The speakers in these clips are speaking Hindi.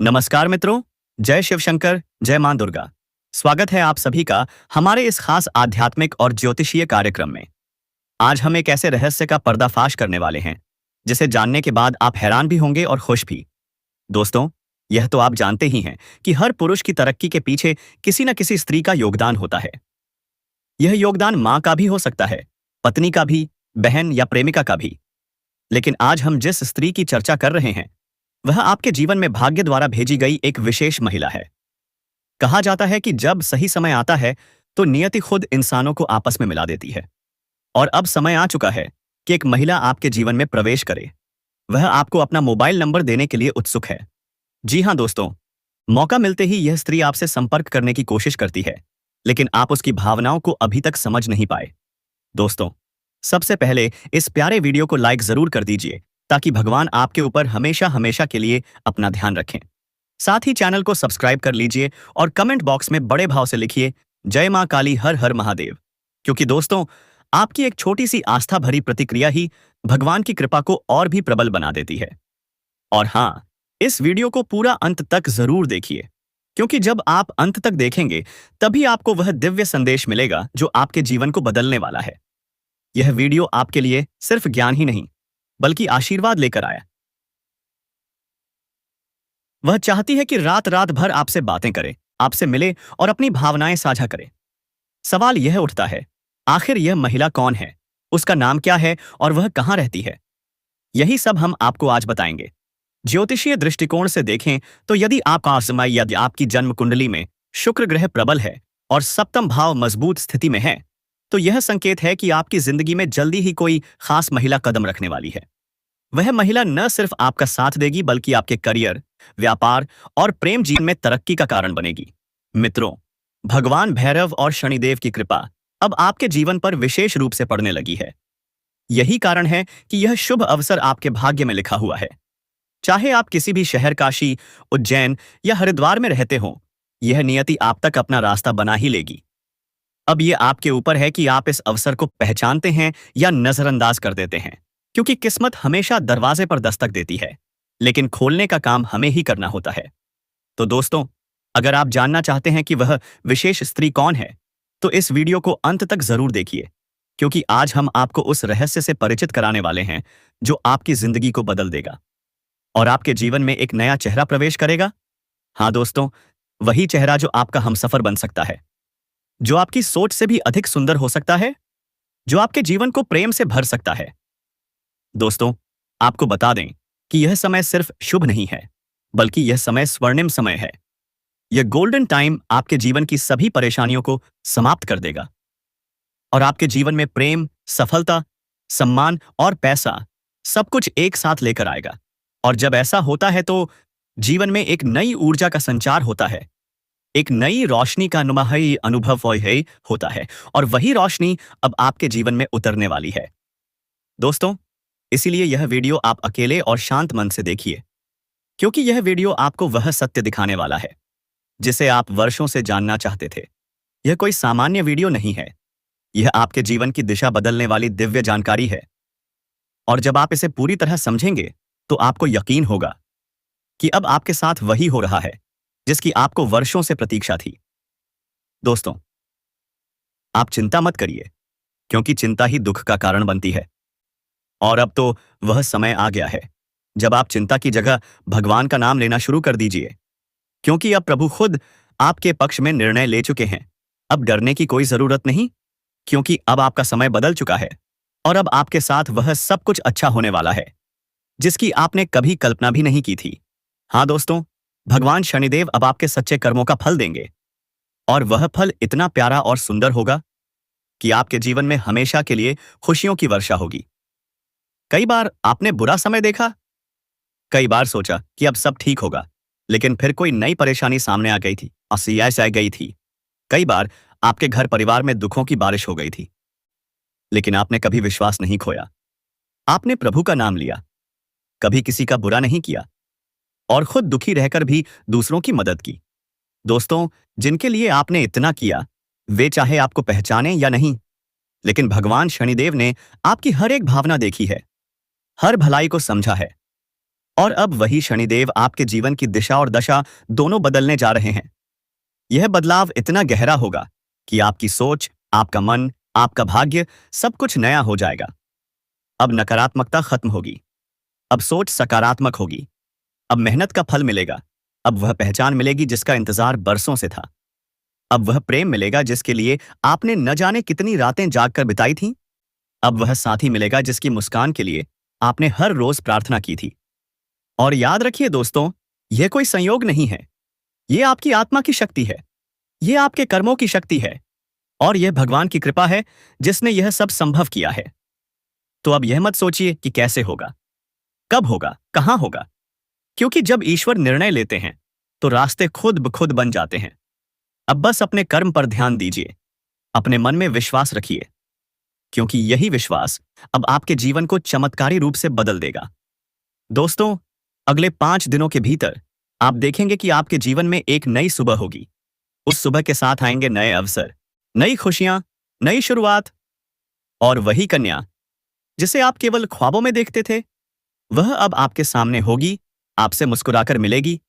नमस्कार मित्रों। जय शिव शंकर, जय मां दुर्गा। स्वागत है आप सभी का हमारे इस खास आध्यात्मिक और ज्योतिषीय कार्यक्रम में। आज हम एक ऐसे रहस्य का पर्दाफाश करने वाले हैं जिसे जानने के बाद आप हैरान भी होंगे और खुश भी। दोस्तों, यह तो आप जानते ही हैं कि हर पुरुष की तरक्की के पीछे किसी न किसी स्त्री का योगदान होता है। यह योगदान मां का भी हो सकता है, पत्नी का भी, बहन या प्रेमिका का भी। लेकिन आज हम जिस स्त्री की चर्चा कर रहे हैं वह आपके जीवन में भाग्य द्वारा भेजी गई एक विशेष महिला है। कहा जाता है कि जब सही समय आता है तो नियति खुद इंसानों को आपस में मिला देती है। और अब समय आ चुका है कि एक महिला आपके जीवन में प्रवेश करे। वह आपको अपना मोबाइल नंबर देने के लिए उत्सुक है। जी हां दोस्तों, मौका मिलते ही यह स्त्री आपसे संपर्क करने की कोशिश करती है, लेकिन आप उसकी भावनाओं को अभी तक समझ नहीं पाए। दोस्तों, सबसे पहले इस प्यारे वीडियो को लाइक जरूर कर दीजिए ताकि भगवान आपके ऊपर हमेशा हमेशा के लिए अपना ध्यान रखें। साथ ही चैनल को सब्सक्राइब कर लीजिए और कमेंट बॉक्स में बड़े भाव से लिखिए जय मां काली, हर हर महादेव। क्योंकि दोस्तों, आपकी एक छोटी सी आस्था भरी प्रतिक्रिया ही भगवान की कृपा को और भी प्रबल बना देती है। और हाँ, इस वीडियो को पूरा अंत तक जरूर देखिए, क्योंकि जब आप अंत तक देखेंगे तभी आपको वह दिव्य संदेश मिलेगा जो आपके जीवन को बदलने वाला है। यह वीडियो आपके लिए सिर्फ ज्ञान ही नहीं बल्कि आशीर्वाद लेकर आया। वह चाहती है कि रात रात भर आपसे बातें करे, आपसे मिले और अपनी भावनाएं साझा करे। सवाल यह उठता है, आखिर यह महिला कौन है, उसका नाम क्या है और वह कहां रहती है? यही सब हम आपको आज बताएंगे। ज्योतिषीय दृष्टिकोण से देखें तो यदि आपका समय यदि आपकी जन्म कुंडली में शुक्र ग्रह प्रबल है और सप्तम भाव मजबूत स्थिति में है, तो यह संकेत है कि आपकी जिंदगी में जल्दी ही कोई खास महिला कदम रखने वाली है। वह महिला न सिर्फ आपका साथ देगी बल्कि आपके करियर, व्यापार और प्रेम जीवन में तरक्की का कारण बनेगी। मित्रों, भगवान भैरव और शनिदेव की कृपा अब आपके जीवन पर विशेष रूप से पड़ने लगी है। यही कारण है कि यह शुभ अवसर आपके भाग्य में लिखा हुआ है। चाहे आप किसी भी शहर, काशी, उज्जैन या हरिद्वार में रहते हो, यह नियति आप तक अपना रास्ता बना ही लेगी। अब यह आपके ऊपर है कि आप इस अवसर को पहचानते हैं या नजरअंदाज कर देते हैं, क्योंकि किस्मत हमेशा दरवाजे पर दस्तक देती है, लेकिन खोलने का काम हमें ही करना होता है। तो दोस्तों, अगर आप जानना चाहते हैं कि वह विशेष स्त्री कौन है, तो इस वीडियो को अंत तक जरूर देखिए, क्योंकि आज हम आपको उस रहस्य से परिचित कराने वाले हैं जो आपकी जिंदगी को बदल देगा और आपके जीवन में एक नया चेहरा प्रवेश करेगा। हाँ दोस्तों, वही चेहरा जो आपका हमसफर बन सकता है, जो आपकी सोच से भी अधिक सुंदर हो सकता है, जो आपके जीवन को प्रेम से भर सकता है। दोस्तों, आपको बता दें कि यह समय सिर्फ शुभ नहीं है, बल्कि यह समय स्वर्णिम समय है। यह गोल्डन टाइम आपके जीवन की सभी परेशानियों को समाप्त कर देगा और आपके जीवन में प्रेम, सफलता, सम्मान और पैसा सब कुछ एक साथ लेकर आएगा। और जब ऐसा होता है तो जीवन में एक नई ऊर्जा का संचार होता है, एक नई रोशनी का नुमाही अनुभव होता है, और वही रोशनी अब आपके जीवन में उतरने वाली है। दोस्तों, इसीलिए यह वीडियो आप अकेले और शांत मन से देखिए, क्योंकि यह वीडियो आपको वह सत्य दिखाने वाला है जिसे आप वर्षों से जानना चाहते थे। यह कोई सामान्य वीडियो नहीं है, यह आपके जीवन की दिशा बदलने वाली दिव्य जानकारी है। और जब आप इसे पूरी तरह समझेंगे तो आपको यकीन होगा कि अब आपके साथ वही हो रहा है जिसकी आपको वर्षों से प्रतीक्षा थी। दोस्तों, आप चिंता मत करिए, क्योंकि चिंता ही दुख का कारण बनती है। और अब तो वह समय आ गया है जब आप चिंता की जगह भगवान का नाम लेना शुरू कर दीजिए, क्योंकि अब प्रभु खुद आपके पक्ष में निर्णय ले चुके हैं। अब डरने की कोई जरूरत नहीं, क्योंकि अब आपका समय बदल चुका है और अब आपके साथ वह सब कुछ अच्छा होने वाला है जिसकी आपने कभी कल्पना भी नहीं की थी। हाँ दोस्तों, भगवान शनिदेव अब आपके सच्चे कर्मों का फल देंगे, और वह फल इतना प्यारा और सुंदर होगा कि आपके जीवन में हमेशा के लिए खुशियों की वर्षा होगी। कई बार आपने बुरा समय देखा, कई बार सोचा कि अब सब ठीक होगा, लेकिन फिर कोई नई परेशानी सामने आ गई थी, असुविधाएं आ गई थी। कई बार आपके घर परिवार में दुखों की बारिश हो गई थी, लेकिन आपने कभी विश्वास नहीं खोया। आपने प्रभु का नाम लिया, कभी किसी का बुरा नहीं किया और खुद दुखी रहकर भी दूसरों की मदद की। दोस्तों, जिनके लिए आपने इतना किया, वे चाहे आपको पहचाने या नहीं, लेकिन भगवान शनिदेव ने आपकी हर एक भावना देखी है, हर भलाई को समझा है और अब वही शनिदेव आपके जीवन की दिशा और दशा दोनों बदलने जा रहे हैं। यह बदलाव इतना गहरा होगा कि आपकी सोच, आपका मन, आपका भाग्य सब कुछ नया हो जाएगा। अब नकारात्मकता खत्म होगी। अब सोच सकारात्मक होगी। अब मेहनत का फल मिलेगा। अब वह पहचान मिलेगी जिसका इंतजार बरसों से था। अब वह प्रेम मिलेगा जिसके लिए आपने न जाने कितनी रातें जागकर बिताई थीं। अब वह साथी मिलेगा जिसकी मुस्कान के लिए आपने हर रोज प्रार्थना की थी। और याद रखिए दोस्तों, यह कोई संयोग नहीं है। यह आपकी आत्मा की शक्ति है। यह आपके कर्मों की शक्ति है। और यह भगवान की कृपा है जिसने यह सब संभव किया है। तो अब यह मत सोचिए कि कैसे होगा, कब होगा, कहां होगा, क्योंकि जब ईश्वर निर्णय लेते हैं तो रास्ते खुद ब खुद बन जाते हैं। अब बस अपने कर्म पर ध्यान दीजिए, अपने मन में विश्वास रखिए, क्योंकि यही विश्वास अब आपके जीवन को चमत्कारी रूप से बदल देगा। दोस्तों, अगले 5 दिनों के भीतर आप देखेंगे कि आपके जीवन में एक नई सुबह होगी। उस सुबह के साथ आएंगे नए अवसर, नई खुशियां, नई शुरुआत। और वही कन्या जिसे आप केवल ख्वाबों में देखते थे, वह अब आपके सामने होगी, आपसे मुस्कुराकर मिलेगी,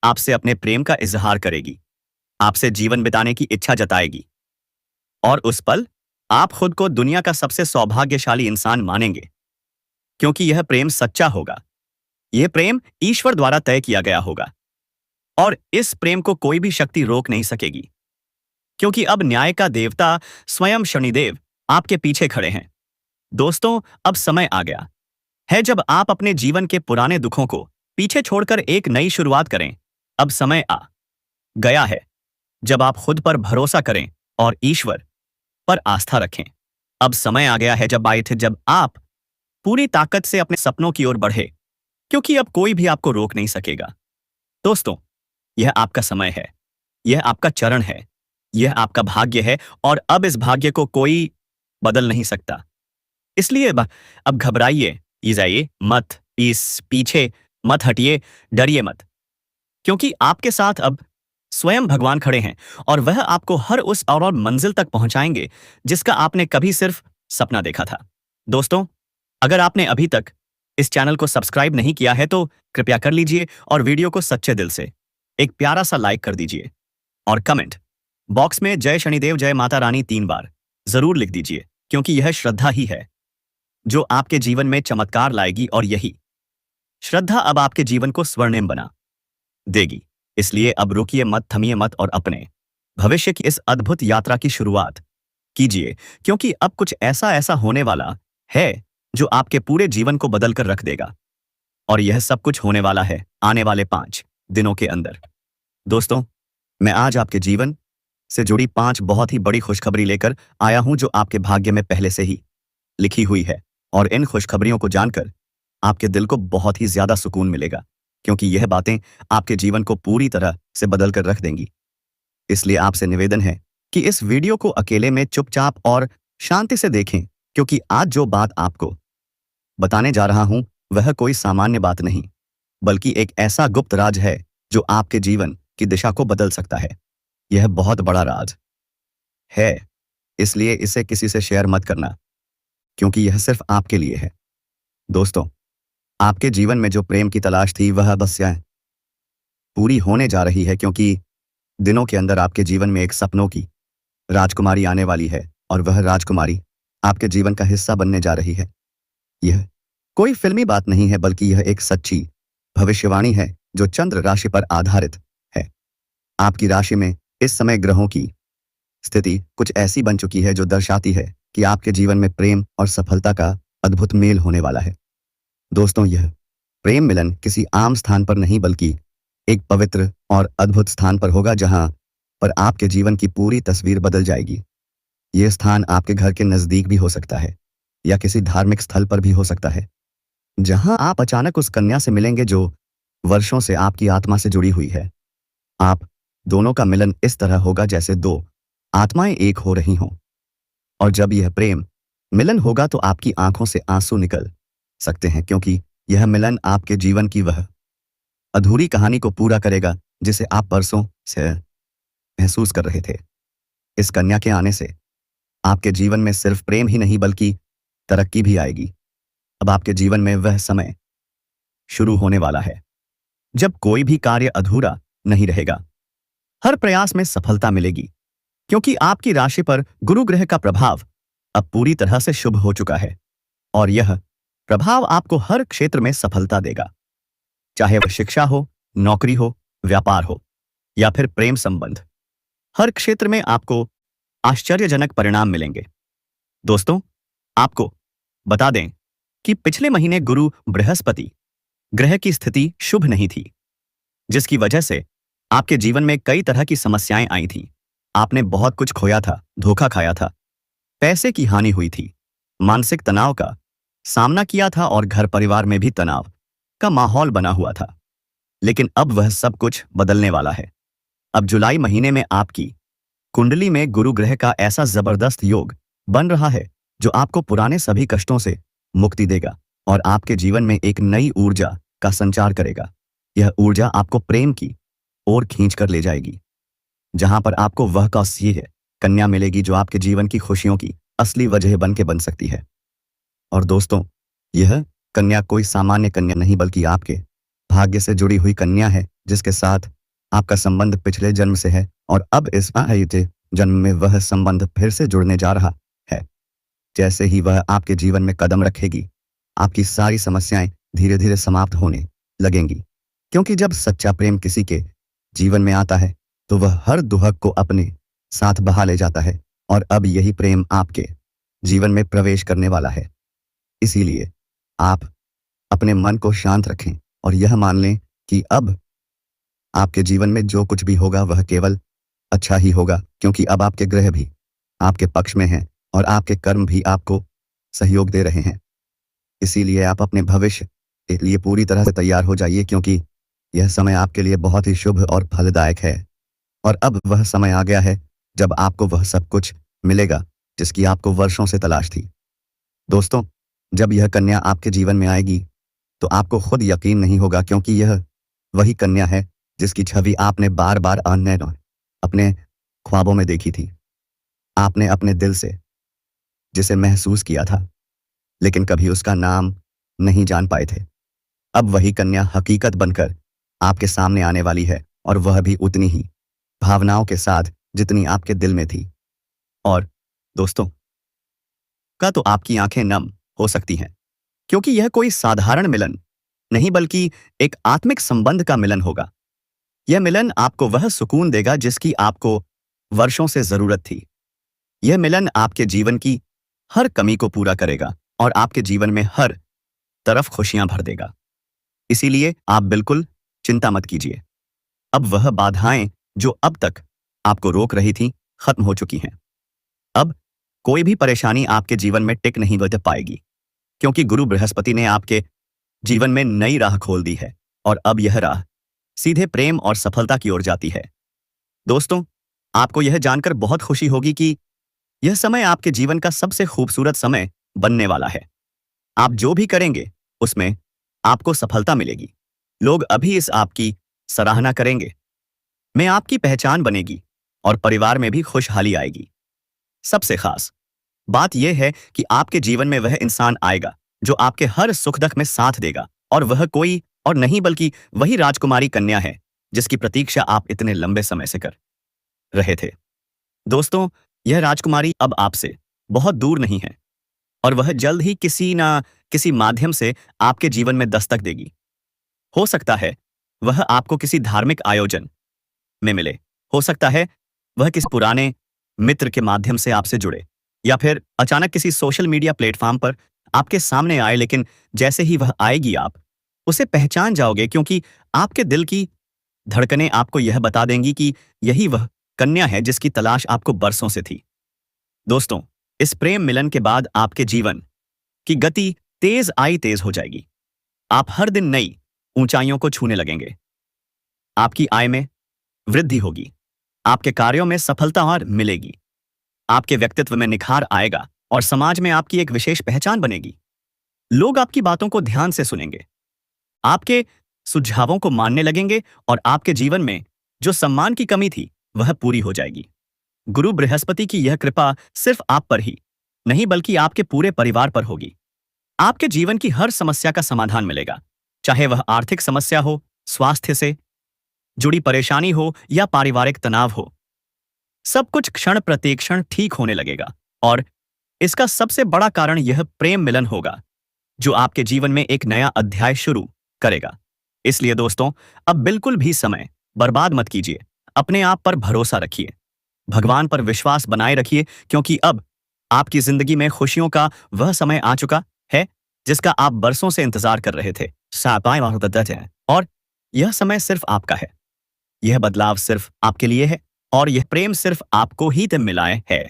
आपसे अपने प्रेम का इजहार करेगी, आपसे जीवन बिताने की इच्छा जताएगी। और उस पल आप खुद को दुनिया का सबसे सौभाग्यशाली इंसान मानेंगे, क्योंकि यह प्रेम सच्चा होगा। यह प्रेम ईश्वर द्वारा तय किया गया होगा। और इस प्रेम को कोई भी शक्ति रोक नहीं सकेगी, क्योंकि अब न्याय का देवता स्वयं शनिदेव आपके पीछे खड़े हैं। दोस्तों, अब समय आ गया है जब आप अपने जीवन के पुराने दुखों को पीछे छोड़कर एक नई शुरुआत करें। अब समय आ गया है जब आप खुद पर भरोसा करें और ईश्वर पर आस्था रखें। अब समय आ गया है जब आप पूरी ताकत से अपने सपनों की ओर बढ़े, क्योंकि अब कोई भी आपको रोक नहीं सकेगा। दोस्तों, यह आपका समय है, यह आपका चरण है, यह आपका भाग्य है, और अब इस भाग्य को कोई बदल नहीं सकता। इसलिए अब घबराइए जाइए मत, इस पीछे मत हटिए, डरिए मत, क्योंकि आपके साथ अब स्वयं भगवान खड़े हैं और वह आपको हर उस और मंजिल तक पहुंचाएंगे जिसका आपने कभी सिर्फ सपना देखा था। दोस्तों, अगर आपने अभी तक इस चैनल को सब्सक्राइब नहीं किया है तो कृपया कर लीजिए और वीडियो को सच्चे दिल से एक प्यारा सा लाइक कर दीजिए और कमेंट बॉक्स में जय शनिदेव, जय माता रानी 3 बार जरूर लिख दीजिए, क्योंकि यह श्रद्धा ही है जो आपके जीवन में चमत्कार लाएगी, और यही श्रद्धा अब आपके जीवन को स्वर्णिम बना देगी। इसलिए अब रुकिए मत, थमिए मत और अपने भविष्य की इस अद्भुत यात्रा की शुरुआत कीजिए, क्योंकि अब कुछ ऐसा होने वाला है जो आपके पूरे जीवन को बदल कर रख देगा। और यह सब कुछ होने वाला है आने वाले 5 दिनों के अंदर। दोस्तों, मैं आज आपके जीवन से जुड़ी 5 बहुत ही बड़ी खुशखबरी लेकर आया हूं जो आपके भाग्य में पहले से ही लिखी हुई है। और इन खुशखबरियों को जानकर आपके दिल को बहुत ही ज्यादा सुकून मिलेगा, क्योंकि यह बातें आपके जीवन को पूरी तरह से बदल कर रख देंगी। इसलिए आपसे निवेदन है कि इस वीडियो को अकेले में चुपचाप और शांति से देखें, क्योंकि आज जो बात आपको बताने जा रहा हूं वह कोई सामान्य बात नहीं, बल्कि एक ऐसा गुप्त राज है जो आपके जीवन की दिशा को बदल सकता है। यह बहुत बड़ा राज है, इसलिए इसे किसी से शेयर मत करना, क्योंकि यह सिर्फ आपके लिए है। दोस्तों, आपके जीवन में जो प्रेम की तलाश थी वह बस पूरी होने जा रही है, क्योंकि दिनों के अंदर आपके जीवन में एक सपनों की राजकुमारी आने वाली है, और वह राजकुमारी आपके जीवन का हिस्सा बनने जा रही है। यह कोई फिल्मी बात नहीं है, बल्कि यह एक सच्ची भविष्यवाणी है जो चंद्र राशि पर आधारित है। आपकी राशि में इस समय ग्रहों की स्थिति कुछ ऐसी बन चुकी है जो दर्शाती है कि आपके जीवन में प्रेम और सफलता का अद्भुत मेल होने वाला है। दोस्तों, यह प्रेम मिलन किसी आम स्थान पर नहीं, बल्कि एक पवित्र और अद्भुत स्थान पर होगा, जहां पर आपके जीवन की पूरी तस्वीर बदल जाएगी। यह स्थान आपके घर के नजदीक भी हो सकता है या किसी धार्मिक स्थल पर भी हो सकता है, जहां आप अचानक उस कन्या से मिलेंगे जो वर्षों से आपकी आत्मा से जुड़ी हुई है। आप दोनों का मिलन इस तरह होगा जैसे 2 आत्माएं एक हो रही हों, और जब यह प्रेम मिलन होगा तो आपकी आंखों से आंसू निकल सकते हैं, क्योंकि यह मिलन आपके जीवन की वह अधूरी कहानी को पूरा करेगा जिसे आप बरसों से महसूस कर रहे थे। इस कन्या के आने से आपके जीवन में सिर्फ प्रेम ही नहीं बल्कि तरक्की भी आएगी। अब आपके जीवन में वह समय शुरू होने वाला है, जब कोई भी कार्य अधूरा नहीं रहेगा। हर प्रयास में सफलता मिलेगी, क्योंकि आपकी राशि पर गुरु ग्रह का प्रभाव अब पूरी तरह से शुभ हो चुका है और यह प्रभाव आपको हर क्षेत्र में सफलता देगा, चाहे वह शिक्षा हो, नौकरी हो, व्यापार हो या फिर प्रेम संबंध। हर क्षेत्र में आपको आश्चर्यजनक परिणाम मिलेंगे। दोस्तों, आपको बता दें कि पिछले महीने गुरु बृहस्पति ग्रह की स्थिति शुभ नहीं थी, जिसकी वजह से आपके जीवन में कई तरह की समस्याएं आई थीं। आपने बहुत कुछ खोया था, धोखा खाया था, पैसे की हानि हुई थी, मानसिक तनाव का सामना किया था और घर परिवार में भी तनाव का माहौल बना हुआ था। लेकिन अब वह सब कुछ बदलने वाला है। अब जुलाई महीने में आपकी कुंडली में गुरु ग्रह का ऐसा जबरदस्त योग बन रहा है जो आपको पुराने सभी कष्टों से मुक्ति देगा और आपके जीवन में एक नई ऊर्जा का संचार करेगा। यह ऊर्जा आपको प्रेम की ओर खींच कर ले जाएगी, जहां पर आपको वह है कन्या मिलेगी जो आपके जीवन की खुशियों की असली वजह बन सकती है। और दोस्तों, यह कन्या कोई सामान्य कन्या नहीं बल्कि आपके भाग्य से जुड़ी हुई कन्या है, जिसके साथ आपका संबंध पिछले जन्म से है और अब इस आयते जन्म में वह संबंध फिर से जुड़ने जा रहा है। जैसे ही वह आपके जीवन में कदम रखेगी, आपकी सारी समस्याएं धीरे धीरे समाप्त होने लगेंगी, क्योंकि जब सच्चा प्रेम किसी के जीवन में आता है तो वह हर दुहक को अपने साथ बहा ले जाता है और अब यही प्रेम आपके जीवन में प्रवेश करने वाला है। इसीलिए आप अपने मन को शांत रखें और यह मान लें कि अब आपके जीवन में जो कुछ भी होगा वह केवल अच्छा ही होगा, क्योंकि अब आपके ग्रह भी आपके पक्ष में हैं और आपके कर्म भी आपको सहयोग दे रहे हैं। इसीलिए आप अपने भविष्य के लिए पूरी तरह से तैयार हो जाइए, क्योंकि यह समय आपके लिए बहुत ही शुभ और फलदायक है और अब वह समय आ गया है जब आपको वह सब कुछ मिलेगा जिसकी आपको वर्षों से तलाश थी। दोस्तों, जब यह कन्या आपके जीवन में आएगी तो आपको खुद यकीन नहीं होगा, क्योंकि यह वही कन्या है जिसकी छवि आपने बार बार अपने ख्वाबों में देखी थी। आपने अपने दिल से जिसे महसूस किया था, लेकिन कभी उसका नाम नहीं जान पाए थे। अब वही कन्या हकीकत बनकर आपके सामने आने वाली है और वह भी उतनी ही भावनाओं के साथ जितनी आपके दिल में थी। और दोस्तों, का तो आपकी आंखें नम हो सकती हैं, क्योंकि यह कोई साधारण मिलन नहीं बल्कि एक आत्मिक संबंध का मिलन होगा। यह मिलन आपको वह सुकून देगा जिसकी आपको वर्षों से जरूरत थी। यह मिलन आपके जीवन की हर कमी को पूरा करेगा और आपके जीवन में हर तरफ खुशियां भर देगा। इसीलिए आप बिल्कुल चिंता मत कीजिए। अब वह बाधाएं जो अब तक आपको रोक रही थी खत्म हो चुकी हैं। अब कोई भी परेशानी आपके जीवन में टिक नहीं बच पाएगी, क्योंकि गुरु बृहस्पति ने आपके जीवन में नई राह खोल दी है और अब यह राह सीधे प्रेम और सफलता की ओर जाती है। दोस्तों, आपको यह जानकर बहुत खुशी होगी कि यह समय आपके जीवन का सबसे खूबसूरत समय बनने वाला है। आप जो भी करेंगे उसमें आपको सफलता मिलेगी। लोग अभी इस आपकी सराहना करेंगे, में आपकी पहचान बनेगी और परिवार में भी खुशहाली आएगी। सबसे खास बात यह है कि आपके जीवन में वह इंसान आएगा जो आपके हर सुख दुख में साथ देगा और वह कोई और नहीं बल्कि वही राजकुमारी कन्या है जिसकी प्रतीक्षा आप इतने लंबे समय से कर रहे थे। दोस्तों, यह राजकुमारी अब आपसे बहुत दूर नहीं है और वह जल्द ही किसी ना किसी माध्यम से आपके जीवन में दस्तक देगी। हो सकता है वह आपको किसी धार्मिक आयोजन में मिले, हो सकता है वह किसी पुराने मित्र के माध्यम से आपसे जुड़े, या फिर अचानक किसी सोशल मीडिया प्लेटफॉर्म पर आपके सामने आए। लेकिन जैसे ही वह आएगी आप उसे पहचान जाओगे, क्योंकि आपके दिल की धड़कनें आपको यह बता देंगी कि यही वह कन्या है जिसकी तलाश आपको बरसों से थी। दोस्तों, इस प्रेम मिलन के बाद आपके जीवन की गति तेज हो जाएगी। आप हर दिन नई ऊंचाइयों को छूने लगेंगे। आपकी आय में वृद्धि होगी, आपके कार्यों में सफलता और मिलेगी, आपके व्यक्तित्व में निखार आएगा और समाज में आपकी एक विशेष पहचान बनेगी। लोग आपकी बातों को ध्यान से सुनेंगे, आपके सुझावों को मानने लगेंगे और आपके जीवन में जो सम्मान की कमी थी वह पूरी हो जाएगी। गुरु बृहस्पति की यह कृपा सिर्फ आप पर ही नहीं बल्कि आपके पूरे परिवार पर होगी। आपके जीवन की हर समस्या का समाधान मिलेगा, चाहे वह आर्थिक समस्या हो, स्वास्थ्य से जुड़ी परेशानी हो या पारिवारिक तनाव हो। सब कुछ क्षण प्रतिक्षण ठीक होने लगेगा। और इसका सबसे बड़ा कारण यह प्रेम मिलन होगा, जो आपके जीवन में एक नया अध्याय शुरू करेगा। इसलिए दोस्तों, अब बिल्कुल भी समय बर्बाद मत कीजिए। अपने आप पर भरोसा रखिए, भगवान पर विश्वास बनाए रखिए, क्योंकि अब आपकी जिंदगी में खुशियों का वह समय आ चुका है जिसका आप बरसों से इंतजार कर रहे थे। और यह समय सिर्फ आपका है। यह बदलाव सिर्फ आपके लिए है और यह प्रेम सिर्फ आपको ही तब मिलाए है।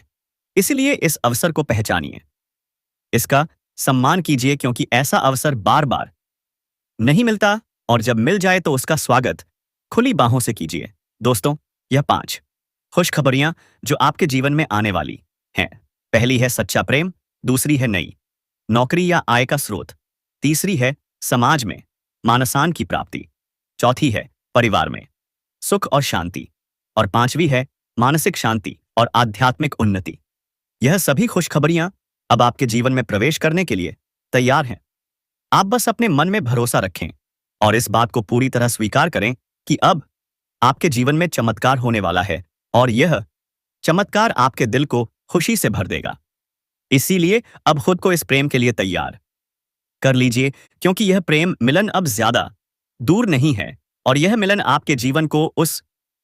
इसलिए इस अवसर को पहचानिए, इसका सम्मान कीजिए, क्योंकि ऐसा अवसर बार बार नहीं मिलता और जब मिल जाए तो उसका स्वागत खुली बाहों से कीजिए। दोस्तों, यह 5 खुशखबरियां जो आपके जीवन में आने वाली हैं। पहली है सच्चा प्रेम, दूसरी है नई नौकरी या आय का स्रोत, तीसरी है समाज में मानसान की प्राप्ति, चौथी है परिवार में सुख और शांति, और पांचवी है मानसिक शांति और आध्यात्मिक उन्नति। यह सभी खुशखबरियां अब आपके जीवन में प्रवेश करने के लिए तैयार हैं। आप बस अपने मन में भरोसा रखें और इस बात को पूरी तरह स्वीकार करें कि अब आपके जीवन में चमत्कार होने वाला है और यह चमत्कार आपके दिल को खुशी से भर देगा। इसीलिए अब खुद को इस प्रेम के लिए तैयार कर लीजिए, क्योंकि यह प्रेम मिलन अब ज्यादा दूर नहीं है और यह मिलन आपके जीवन को उस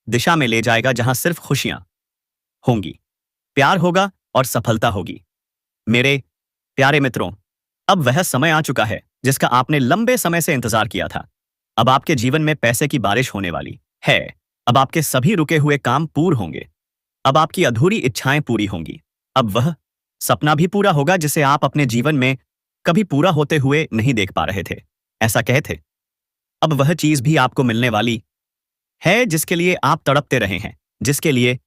दिशा में ले जाएगा जहां सिर्फ खुशियां होंगी, प्यार होगा और सफलता होगी। मेरे प्यारे मित्रों, अब वह समय आ चुका है जिसका आपने लंबे समय से इंतजार किया था। अब आपके जीवन में पैसे की बारिश होने वाली है। अब आपके सभी रुके हुए काम पूर्ण होंगे। अब आपकी अधूरी इच्छाएं पूरी होंगी। अब वह सपना भी पूरा होगा जिसे आप अपने जीवन में कभी पूरा होते हुए नहीं देख पा रहे थे। ऐसा कहते, अब वह चीज भी आपको मिलने वाली है जिसके लिए आप तड़पते रहे हैं, जिसके लिए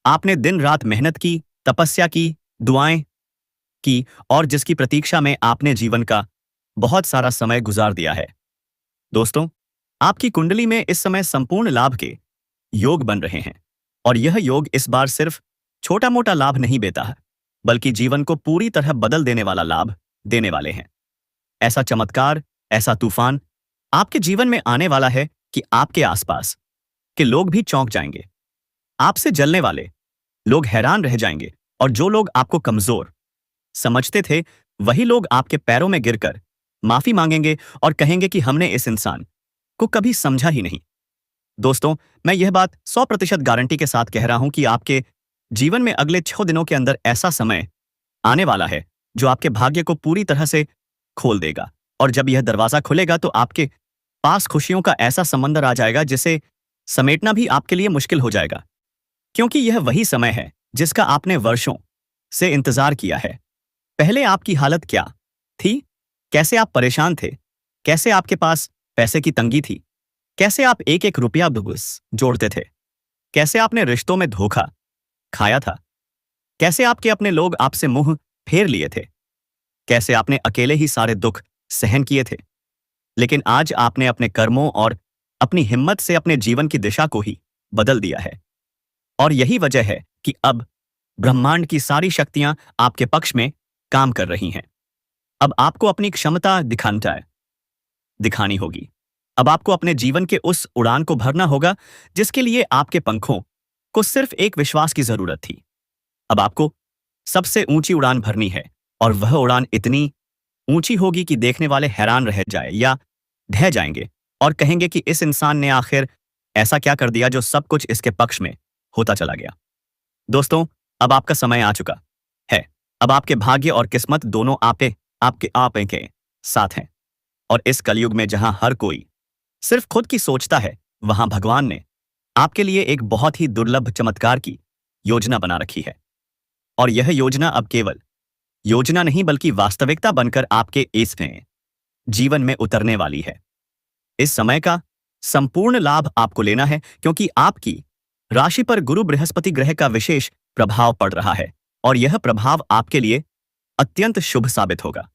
आपने दिन रात मेहनत की, तपस्या की, दुआएं की और जिसकी प्रतीक्षा में आपने जीवन का बहुत सारा समय गुजार दिया है। दोस्तों, आपकी कुंडली में इस समय संपूर्ण लाभ के योग बन रहे हैं और यह योग इस बार सिर्फ छोटा मोटा लाभ नहीं देता है, बल्कि जीवन को पूरी तरह बदल देने वाला लाभ देने वाले हैं। ऐसा चमत्कार, ऐसा तूफान आपके जीवन में आने वाला है कि आपके आसपास के लोग भी चौंक जाएंगे। आपसे जलने वाले लोग हैरान रह जाएंगे और जो लोग आपको कमजोर समझते थे वही लोग आपके पैरों में गिरकर माफी मांगेंगे और कहेंगे कि हमने इस इंसान को कभी समझा ही नहीं। दोस्तों, मैं यह बात 100% गारंटी के साथ कह रहा हूं कि आपके जीवन में अगले 6 दिनों के अंदर ऐसा समय आने वाला है जो आपके भाग्य को पूरी तरह से खोल देगा। और जब यह दरवाजा खुलेगा तो आपके पास खुशियों का ऐसा समंदर आ जाएगा जिसे समेटना भी आपके लिए मुश्किल हो जाएगा, क्योंकि यह वही समय है जिसका आपने वर्षों से इंतजार किया है। पहले आपकी हालत क्या थी? कैसे आप परेशान थे? कैसे आपके पास पैसे की तंगी थी? कैसे आप एक एक रुपया जोड़ते थे? कैसे आपने रिश्तों में धोखा खाया था? कैसे आपके अपने लोग आपसे मुंह फेर लिए थे? कैसे आपने अकेले ही सारे दुख सहन किए थे? लेकिन आज आपने अपने कर्मों और अपनी हिम्मत से अपने जीवन की दिशा को ही बदल दिया है। और यही वजह है कि अब ब्रह्मांड की सारी शक्तियां आपके पक्ष में काम कर रही हैं। अब आपको अपनी क्षमता दिखानी होगी। अब आपको अपने जीवन के उस उड़ान को भरना होगा जिसके लिए आपके पंखों को सिर्फ एक विश्वास की जरूरत थी। अब आपको सबसे ऊंची उड़ान भरनी है और वह उड़ान इतनी ऊंची होगी कि देखने वाले हैरान रह जाए या ढह जाएंगे और कहेंगे कि इस इंसान ने आखिर ऐसा क्या कर दिया जो सब कुछ इसके पक्ष में होता चला गया। दोस्तों, अब आपका समय आ चुका है। अब आपके भाग्य और किस्मत दोनों आपके के साथ हैं। और इस कलयुग में जहां हर कोई सिर्फ खुद की सोचता है, वहां भगवान ने आपके लिए एक बहुत ही दुर्लभ चमत्कार की योजना बना रखी है। और यह योजना अब केवल योजना नहीं बल्कि वास्तविकता बनकर आपके इस जीवन में उतरने वाली है। इस समय का संपूर्ण लाभ आपको लेना है, क्योंकि आपकी राशि पर गुरु बृहस्पति ग्रह का विशेष प्रभाव पड़ रहा है और यह प्रभाव आपके लिए अत्यंत शुभ साबित होगा।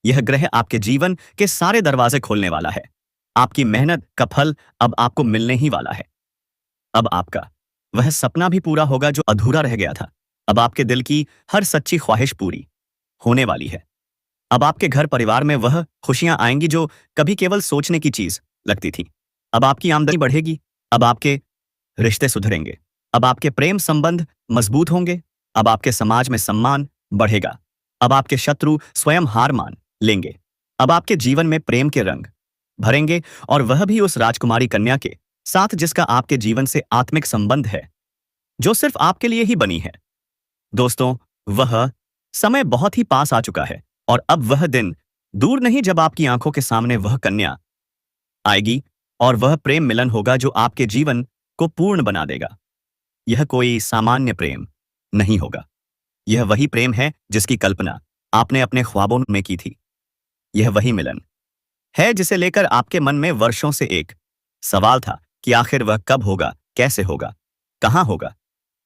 यह ग्रह आपके जीवन के सारे दरवाजे खोलने वाला है। आपकी मेहनत का फल अब आपको मिलने ही वाला है। अब आपका वह सपना भी पूरा होगा जो अधूरा रह गया था। अब आपके दिल की हर सच्ची ख्वाहिश पूरी होने वाली है। अब आपके घर परिवार में वह खुशियां आएंगी जो कभी केवल सोचने की चीज लगती थी। अब आपकी आमदनी बढ़ेगी। अब आपके रिश्ते सुधरेंगे। अब आपके प्रेम संबंध मजबूत होंगे। अब आपके समाज में सम्मान बढ़ेगा। अब आपके शत्रु स्वयं हार मान लेंगे। अब आपके जीवन में प्रेम के रंग भरेंगे, और वह भी उस राजकुमारी कन्या के साथ जिसका आपके जीवन से आत्मिक संबंध है, जो सिर्फ आपके लिए ही बनी है। दोस्तों, वह समय बहुत ही पास आ चुका है, और अब वह दिन दूर नहीं जब आपकी आंखों के सामने वह कन्या आएगी, और वह प्रेम मिलन होगा जो आपके जीवन को पूर्ण बना देगा। यह कोई सामान्य प्रेम नहीं होगा। यह वही प्रेम है जिसकी कल्पना आपने अपने ख्वाबों में की थी। यह वही मिलन है जिसे लेकर आपके मन में वर्षों से एक सवाल था कि आखिर वह कब होगा, कैसे होगा, कहां होगा।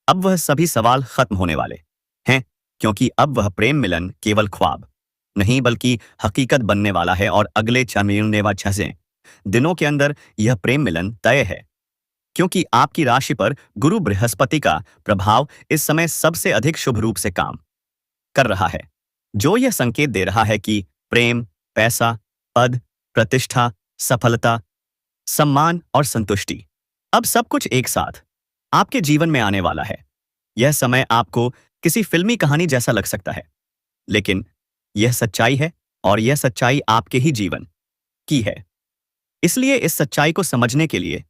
अब वह सभी सवाल खत्म होने वाले हैं, क्योंकि अब वह प्रेम मिलन केवल ख्वाब नहीं बल्कि हकीकत बनने वाला है, और अगले 6 दिनों के अंदर यह प्रेम मिलन तय है। क्योंकि आपकी राशि पर गुरु बृहस्पति का प्रभाव इस समय सबसे अधिक शुभ रूप से काम कर रहा है, जो यह संकेत दे रहा है कि प्रेम, पैसा, पद, प्रतिष्ठा, सफलता, सम्मान और संतुष्टि, अब सब कुछ एक साथ आपके जीवन में आने वाला है। यह समय आपको किसी फिल्मी कहानी जैसा लग सकता है, लेकिन यह सच्चाई है, और यह सच्चाई आपके ही जीवन की है। इसलिए इस सच्चाई को समझने के लिए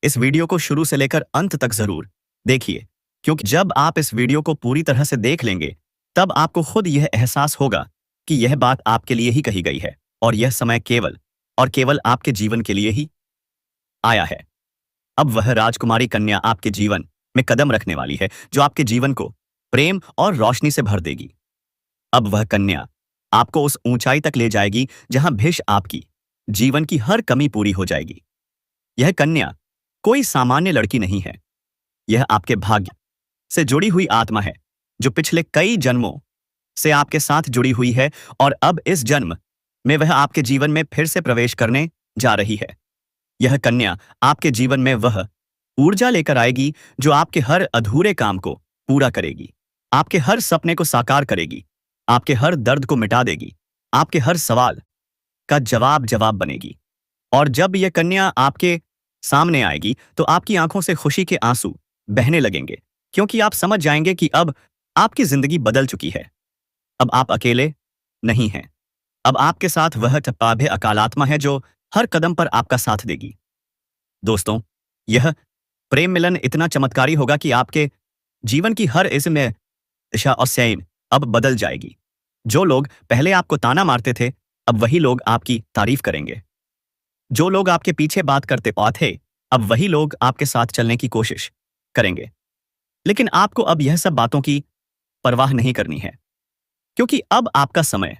इस वीडियो को शुरू से लेकर अंत तक जरूर देखिए, क्योंकि जब आप इस वीडियो को पूरी तरह से देख लेंगे, तब आपको खुद यह एहसास होगा कि यह बात आपके लिए ही कही गई है, और यह समय केवल और केवल आपके जीवन के लिए ही आया है। अब वह राजकुमारी कन्या आपके जीवन में कदम रखने वाली है, जो आपके जीवन को प्रेम और रोशनी से भर देगी। अब वह कन्या आपको उस ऊंचाई तक ले जाएगी जहां भविष्य आपकी जीवन की हर कमी पूरी हो जाएगी। यह कन्या कोई सामान्य लड़की नहीं है। यह आपके भाग्य से जुड़ी हुई आत्मा है, जो पिछले कई जन्मों से आपके साथ जुड़ी हुई है, और अब इस जन्म में वह आपके जीवन में फिर से प्रवेश करने जा रही है। यह कन्या आपके जीवन में वह ऊर्जा लेकर आएगी जो आपके हर अधूरे काम को पूरा करेगी, आपके हर सपने को साकार करेगी, आपके हर दर्द को मिटा देगी, आपके हर सवाल का जवाब बनेगी। और जब यह कन्या आपके सामने आएगी तो आपकी आंखों से खुशी के आंसू बहने लगेंगे, क्योंकि आप समझ जाएंगे कि अब आपकी जिंदगी बदल चुकी है। अब आप अकेले नहीं हैं। अब आपके साथ वह टप्पाभे अकालात्मा है जो हर कदम पर आपका साथ देगी। दोस्तों, यह प्रेम मिलन इतना चमत्कारी होगा कि आपके जीवन की हर इसमें दिशा और सैन अब बदल जाएगी। जो लोग पहले आपको ताना मारते थे, अब वही लोग आपकी तारीफ करेंगे। जो लोग आपके पीछे बात करते थे, अब वही लोग आपके साथ चलने की कोशिश करेंगे। लेकिन आपको अब यह सब बातों की परवाह नहीं करनी है, क्योंकि अब आपका समय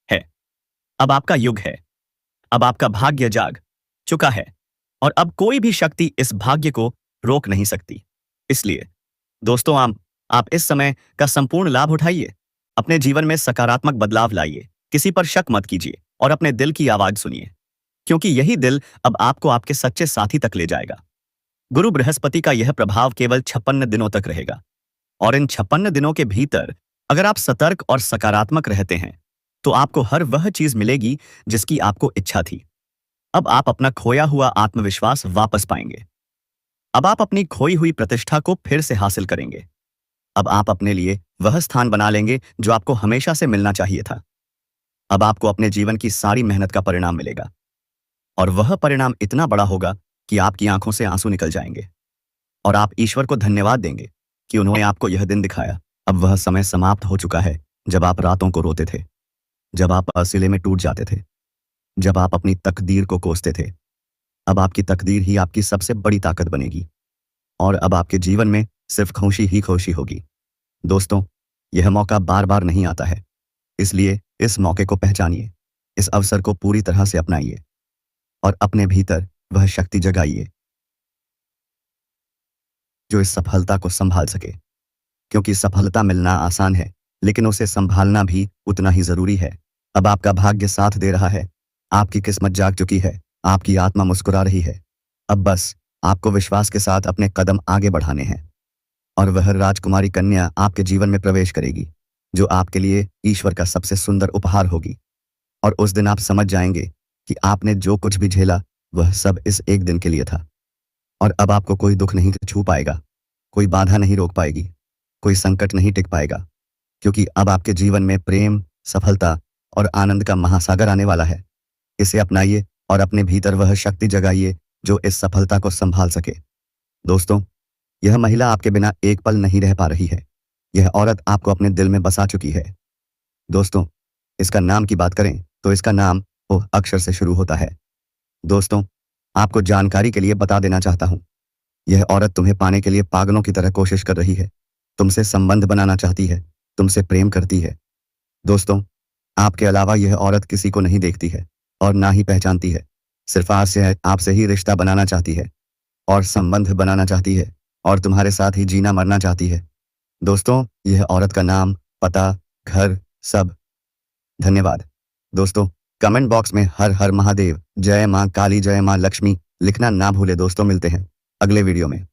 है। अब आपका युग है। अब आपका भाग्य जाग चुका है, और अब कोई भी शक्ति इस भाग्य को रोक नहीं सकती। इसलिए दोस्तों, आप इस समय का संपूर्ण लाभ उठाइए। अपने जीवन में सकारात्मक बदलाव लाइए। किसी पर शक मत कीजिए, और अपने दिल की आवाज सुनिए, क्योंकि यही दिल अब आपको आपके सच्चे साथी तक ले जाएगा। गुरु बृहस्पति का यह प्रभाव केवल 56 दिनों तक रहेगा, और इन 56 दिनों के भीतर अगर आप सतर्क और सकारात्मक रहते हैं, तो आपको हर वह चीज मिलेगी जिसकी आपको इच्छा थी। अब आप अपना खोया हुआ आत्मविश्वास वापस पाएंगे। अब आप अपनी खोई हुई प्रतिष्ठा को फिर से हासिल करेंगे। अब आप अपने लिए वह स्थान बना लेंगे जो आपको हमेशा से मिलना चाहिए था। अब आपको अपने जीवन की सारी मेहनत का परिणाम मिलेगा, और वह परिणाम इतना बड़ा होगा कि आपकी आंखों से आंसू निकल जाएंगे, और आप ईश्वर को धन्यवाद देंगे कि उन्होंने आपको यह दिन दिखाया। अब वह समय समाप्त हो चुका है जब आप रातों को रोते थे, जब आप असीले में टूट जाते थे, जब आप अपनी तकदीर को कोसते थे। अब आपकी तकदीर ही आपकी सबसे बड़ी ताकत बनेगी, और अब आपके जीवन में सिर्फ खुशी ही खुशी होगी। दोस्तों, यह मौका बार बार नहीं आता है, इसलिए इस मौके को पहचानिए, इस अवसर को पूरी तरह से अपनाइए, और अपने भीतर वह शक्ति जगाइए जो इस सफलता को संभाल सके। क्योंकि सफलता मिलना आसान है, लेकिन उसे संभालना भी उतना ही जरूरी है। अब आपका भाग्य साथ दे रहा है, आपकी किस्मत जाग चुकी है, आपकी आत्मा मुस्कुरा रही है। अब बस आपको विश्वास के साथ अपने कदम आगे बढ़ाने हैं, और वह राजकुमारी कन्या आपके जीवन में प्रवेश करेगी। जो आपके लिए ईश्वर का सबसे सुंदर उपहार होगी। और उस दिन आप समझ जाएंगे कि आपने जो कुछ भी झेला वह सब इस एक दिन के लिए था। और अब आपको कोई दुख नहीं छू पाएगा, कोई बाधा नहीं रोक पाएगी, कोई संकट नहीं टिक पाएगा, क्योंकि अब आपके जीवन में प्रेम, सफलता और आनंद का महासागर आने वाला है। इसे अपनाइए और अपने भीतर वह शक्ति जगाइए जो इस सफलता को संभाल सके। दोस्तों, यह महिला आपके बिना एक पल नहीं रह पा रही है। यह औरत आपको अपने दिल में बसा चुकी है। दोस्तों, इसका नाम की बात करें तो इसका नाम ओह अक्षर से शुरू होता है। दोस्तों, आपको जानकारी के लिए बता देना चाहता हूं, यह औरत तुम्हें पाने के लिए पागलों की तरह कोशिश कर रही है। तुमसे संबंध बनाना चाहती है, तुमसे प्रेम करती है। दोस्तों, आपके अलावा यह औरत किसी को नहीं देखती है और ना ही पहचानती है। सिर्फ आपसे ही रिश्ता बनाना चाहती है और संबंध बनाना चाहती है और तुम्हारे साथ ही जीना मरना चाहती है। दोस्तों, यह औरत का नाम, पता, घर, सब। धन्यवाद। दोस्तों, कमेंट बॉक्स में हर हर महादेव, जय मां काली, जय मां लक्ष्मी लिखना ना भूले। दोस्तों, मिलते हैं अगले वीडियो में।